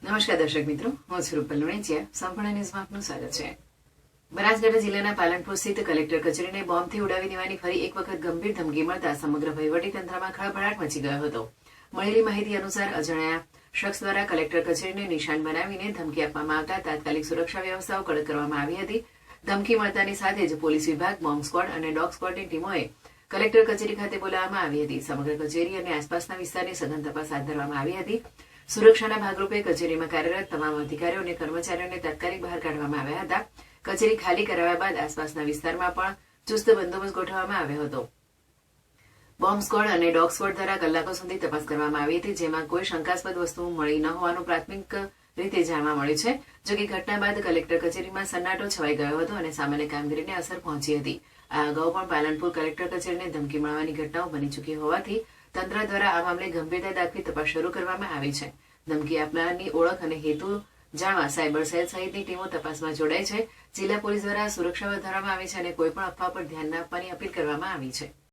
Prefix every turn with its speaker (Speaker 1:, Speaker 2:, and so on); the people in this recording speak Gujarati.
Speaker 1: નમસ્કાર દર્શક મિત્રો, હું છું રૂપલ લુણેચિયા. સંપૂર્ણ ન્યૂઝમાં આપનું સ્વાગત છે. બનાસકાંઠા જિલ્લાના પાલનપુર સ્થિત કલેક્ટર કચેરીને બોમ્બથી ઉડાવી દેવાની ફરી એક વખત ગંભીર ધમકી મળતા સમગ્ર વહીવટીતંત્રમાં ખળભળાટ મચી ગયો હતો. મળેલી માહિતી અનુસાર અજાણ્યા શખ્સ દ્વારા કલેક્ટર કચેરીને નિશાન બનાવીને ધમકી આપવામાં આવતા તાત્કાલિક સુરક્ષા વ્યવસ્થાઓ કડક કરવામાં આવી હતી. ધમકી મળતાની સાથે જ પોલીસ વિભાગ, બોમ્બ સ્ક્વોડ અને ડોગ સ્ક્વોડની ટીમોએ કલેક્ટર કચેરી ખાતે બોલાવવામાં આવી હતી. સમગ્ર કચેરી અને આસપાસના વિસ્તારની સઘન તપાસ હાથ ધરવામાં આવી હતી. સુરક્ષાના ભાગરૂપે કચેરીમાં કાર્યરત તમામ અધિકારીઓ અને કર્મચારીઓને તાત્કાલિક બહાર કાઢવામાં આવ્યા હતા. કચેરી ખાલી કરાવ્યા બાદ આસપાસના વિસ્તારમાં પણ ચુસ્ત બંદોબસ્ત ગોઠવવામાં આવ્યો હતો. બોમ્બ સ્ક્વોડ અને ડોગ સ્ક્વોડ દ્વારા કલાકો સુધી તપાસ કરવામાં આવી હતી, જેમાં કોઈ શંકાસ્પદ વસ્તુ મળી ન હોવાનું પ્રાથમિક રીતે જાણવા મળ્યું છે. જોકે ઘટના બાદ કલેક્ટર કચેરીમાં સન્નાટો છવાઈ ગયો હતો અને સામાન્ય કામગીરીને અસર પહોંચી હતી. આ અગાઉ પણ પાલનપુર કલેક્ટર કચેરીને ધમકી મળવાની ઘટનાઓ બની ચૂકી હોવાથી તંત્ર દ્વારા આ મામલે ગંભીરતા દાખવી તપાસ શરૂ કરવામાં આવી છે. ધમકી આપનારની ઓળખ અને હેતુ જાણવા સાયબર સેલ સહિતની ટીમો તપાસમાં જોડાઈ છે. જિલ્લા પોલીસ દ્વારા સુરક્ષા વધારવામાં આવી છે અને કોઈ પણ અફવા પર ધ્યાન ન આપવાની અપીલ કરવામાં આવી છે.